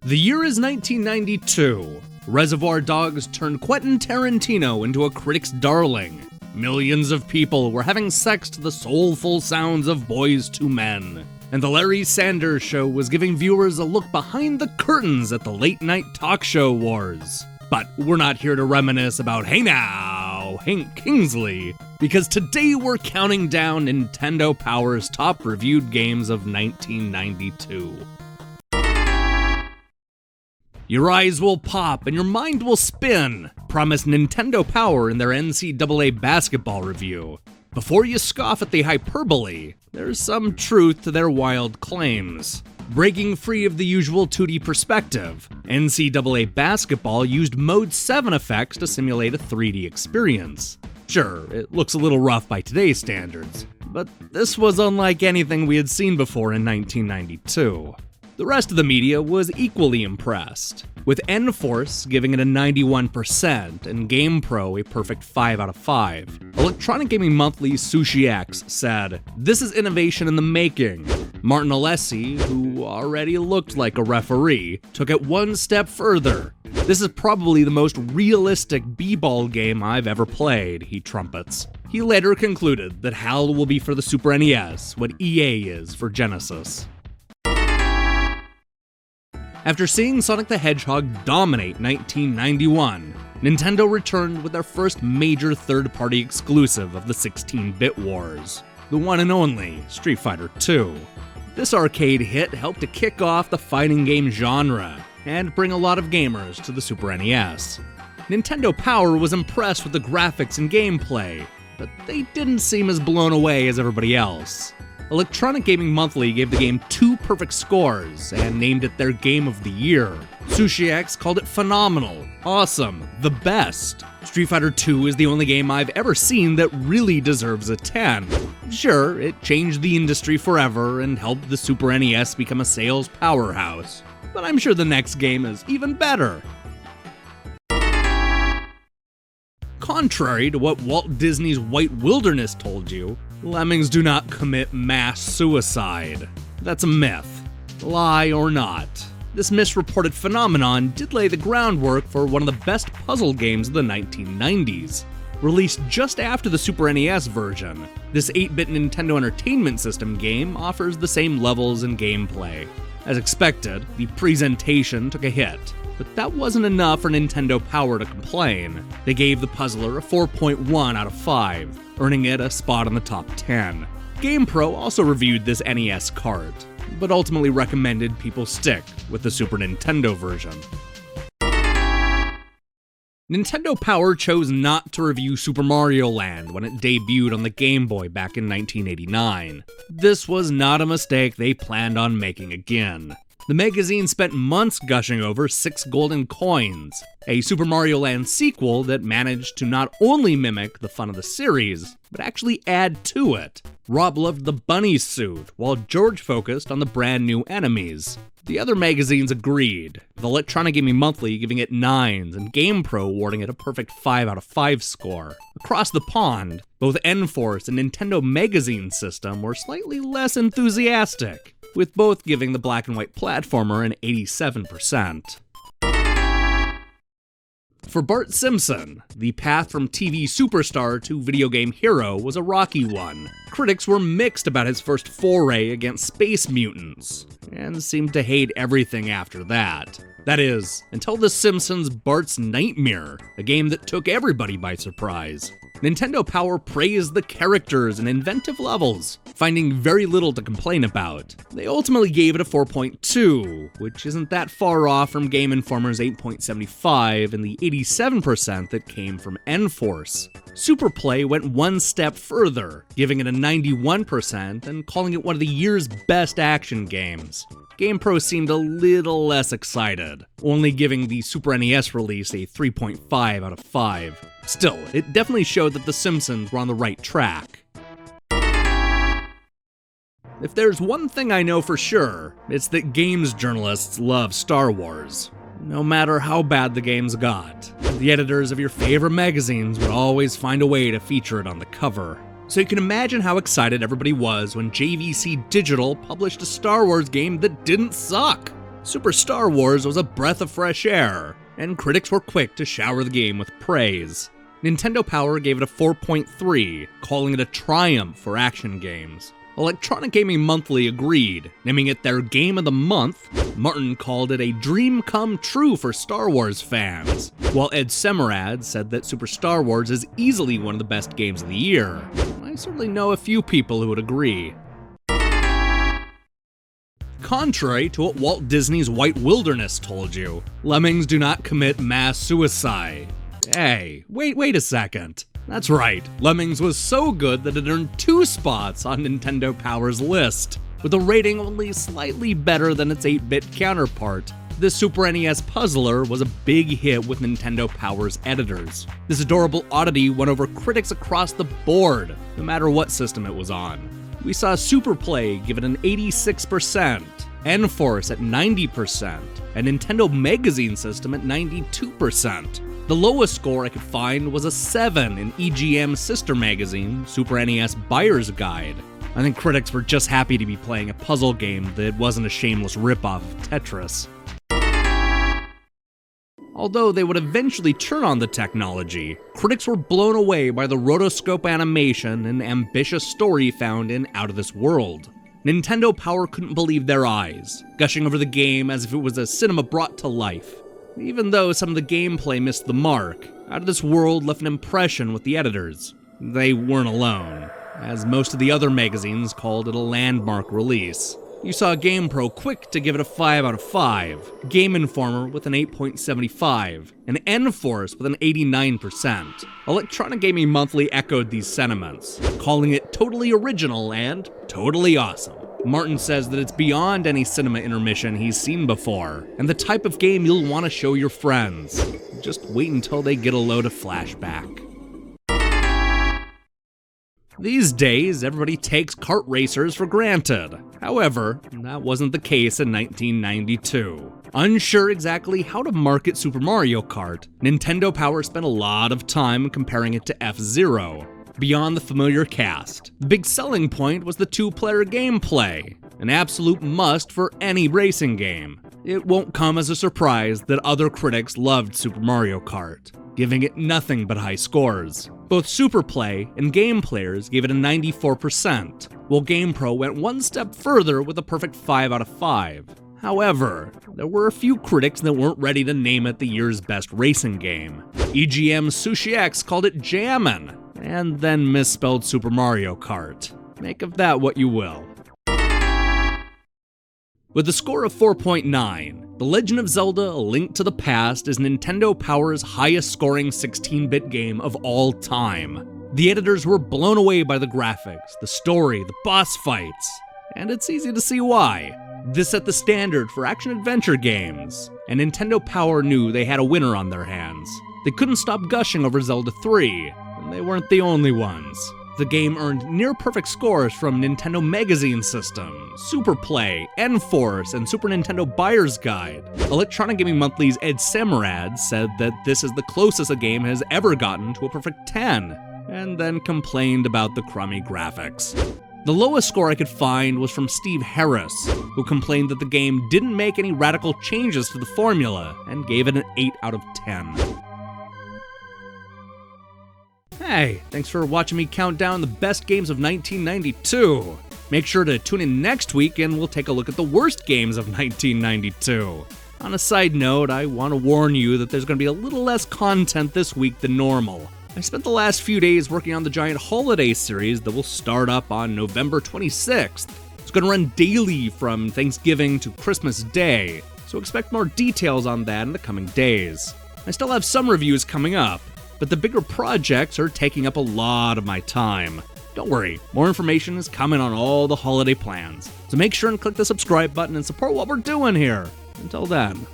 The year is 1992. Reservoir Dogs turned Quentin Tarantino into a critic's darling. Millions of people were having sex to the soulful sounds of Boys to Men. And the Larry Sanders Show was giving viewers a look behind the curtains at the late-night talk show wars. But we're not here to reminisce about Hey Now Hank Kingsley, because today we're counting down Nintendo Power's top reviewed games of 1992. Your eyes will pop and your mind will spin, promised Nintendo Power in their NCAA Basketball review. Before you scoff at the hyperbole, there's some truth to their wild claims. Breaking free of the usual 2D perspective, NCAA Basketball used Mode 7 effects to simulate a 3D experience. Sure, it looks a little rough by today's standards, but this was unlike anything we had seen before in 1992. The rest of the media was equally impressed, with N-Force giving it a 91% and GamePro a perfect 5 out of 5. Electronic Gaming Monthly's Sushi X said, "This is innovation in the making." Martin Alessi, who already looked like a referee, took it one step further. "This is probably the most realistic b-ball game I've ever played," he trumpets. He later concluded that HAL will be for the Super NES what EA is for Genesis. After seeing Sonic the Hedgehog dominate 1991, Nintendo returned with their first major third-party exclusive of the 16-bit wars, the one and only Street Fighter II. This arcade hit helped to kick off the fighting game genre and bring a lot of gamers to the Super NES. Nintendo Power was impressed with the graphics and gameplay, but they didn't seem as blown away as everybody else. Electronic Gaming Monthly gave the game 2 perfect scores and named it their Game of the Year. Sushi X called it phenomenal, awesome, the best. Street Fighter II is the only game I've ever seen that really deserves a 10. Sure, it changed the industry forever and helped the Super NES become a sales powerhouse, but I'm sure the next game is even better. Contrary to what Walt Disney's White Wilderness told you, Lemmings do not commit mass suicide. That's a myth. Lie or not, this misreported phenomenon did lay the groundwork for one of the best puzzle games of the 1990s. Released just after the Super NES version, this 8-bit Nintendo Entertainment System game offers the same levels and gameplay. As expected, the presentation took a hit, but that wasn't enough for Nintendo Power to complain. They gave the puzzler a 4.1 out of 5, earning it a spot on the top 10. GamePro also reviewed this NES Kart, but ultimately recommended people stick with the Super Nintendo version. Nintendo Power chose not to review Super Mario Land when it debuted on the Game Boy back in 1989. This was not a mistake they planned on making again. The magazine spent months gushing over 6 Golden Coins, a Super Mario Land sequel that managed to not only mimic the fun of the series, but actually add to it. Rob loved the bunny suit, while George focused on the brand new enemies. The other magazines agreed, with Electronic Gaming Monthly giving it 9s and GamePro awarding it a perfect 5 out of 5 score. Across the pond, both N-Force and Nintendo Magazine System were slightly less enthusiastic, with both giving the black and white platformer an 87%. For Bart Simpson, the path from TV superstar to video game hero was a rocky one. Critics were mixed about his first foray against space mutants, and seemed to hate everything after that. That is, until The Simpsons' Bart's Nightmare, a game that took everybody by surprise. Nintendo Power praised the characters and inventive levels, finding very little to complain about. They ultimately gave it a 4.2, which isn't that far off from Game Informer's 8.75 and the 87% that came from N-Force. Superplay went one step further, giving it a 91% and calling it one of the year's best action games. GamePro seemed a little less excited, only giving the Super NES release a 3.5 out of 5. Still, it definitely showed that The Simpsons were on the right track. If there's one thing I know for sure, it's that games journalists love Star Wars. No matter how bad the games got, the editors of your favorite magazines would always find a way to feature it on the cover. So you can imagine how excited everybody was when JVC Digital published a Star Wars game that didn't suck. Super Star Wars was a breath of fresh air, and critics were quick to shower the game with praise. Nintendo Power gave it a 4.3, calling it a triumph for action games. Electronic Gaming Monthly agreed, naming it their Game of the Month. Martin called it a dream come true for Star Wars fans, while Ed Semerad said that Super Star Wars is easily one of the best games of the year. I certainly know a few people who would agree. Contrary to what Walt Disney's White Wilderness told you, Lemmings do not commit mass suicide. Hey, wait a second. That's right, Lemmings was so good that it earned 2 spots on Nintendo Power's list, with a rating only slightly better than its 8-bit counterpart. This Super NES puzzler was a big hit with Nintendo Power's editors. This adorable oddity won over critics across the board, no matter what system it was on. We saw Super Play give it an 86%, N-Force at 90%, and Nintendo Magazine System at 92%. The lowest score I could find was a 7 in EGM's sister magazine, Super NES Buyer's Guide. I think critics were just happy to be playing a puzzle game that wasn't a shameless ripoff of Tetris. Although they would eventually turn on the technology, critics were blown away by the rotoscope animation and ambitious story found in Out of This World. Nintendo Power couldn't believe their eyes, gushing over the game as if it was a cinema brought to life. Even though some of the gameplay missed the mark, Out of This World left an impression with the editors. They weren't alone, as most of the other magazines called it a landmark release. You saw GamePro quick to give it a 5 out of 5, Game Informer with an 8.75, and N-Force with an 89%. Electronic Gaming Monthly echoed these sentiments, calling it totally original and totally awesome. Martin says that it's beyond any cinema intermission he's seen before, and the type of game you'll want to show your friends. Just wait until they get a load of Flashback. These days, everybody takes kart racers for granted. However, that wasn't the case in 1992. Unsure exactly how to market Super Mario Kart, Nintendo Power spent a lot of time comparing it to F-Zero. Beyond the familiar cast, the big selling point was the 2-player gameplay, an absolute must for any racing game. It won't come as a surprise that other critics loved Super Mario Kart, giving it nothing but high scores. Both Super Play and Game Players gave it a 94%, while GamePro went one step further with a perfect 5 out of 5. However, there were a few critics that weren't ready to name it the year's best racing game. EGM's Sushi X called it jammin', and then misspelled Super Mario Kart. Make of that what you will. With a score of 4.9, The Legend of Zelda: A Link to the Past is Nintendo Power's highest scoring 16-bit game of all time. The editors were blown away by the graphics, the story, the boss fights, and it's easy to see why. This set the standard for action-adventure games, and Nintendo Power knew they had a winner on their hands. They couldn't stop gushing over Zelda 3, and they weren't the only ones. The game earned near-perfect scores from Nintendo Magazine System, Super Play, N-Force, and Super Nintendo Buyer's Guide. Electronic Gaming Monthly's Ed Semerad said that this is the closest a game has ever gotten to a perfect 10, and then complained about the crummy graphics. The lowest score I could find was from Steve Harris, who complained that the game didn't make any radical changes to the formula, and gave it an 8 out of 10. Hey, thanks for watching me count down the best games of 1992. Make sure to tune in next week and we'll take a look at the worst games of 1992. On a side note, I want to warn you that there's going to be a little less content this week than normal. I spent the last few days working on the giant holiday series that will start up on November 26th. It's going to run daily from Thanksgiving to Christmas Day, so expect more details on that in the coming days. I still have some reviews coming up, but the bigger projects are taking up a lot of my time. Don't worry, more information is coming on all the holiday plans, so make sure and click the subscribe button and support what we're doing here. Until then.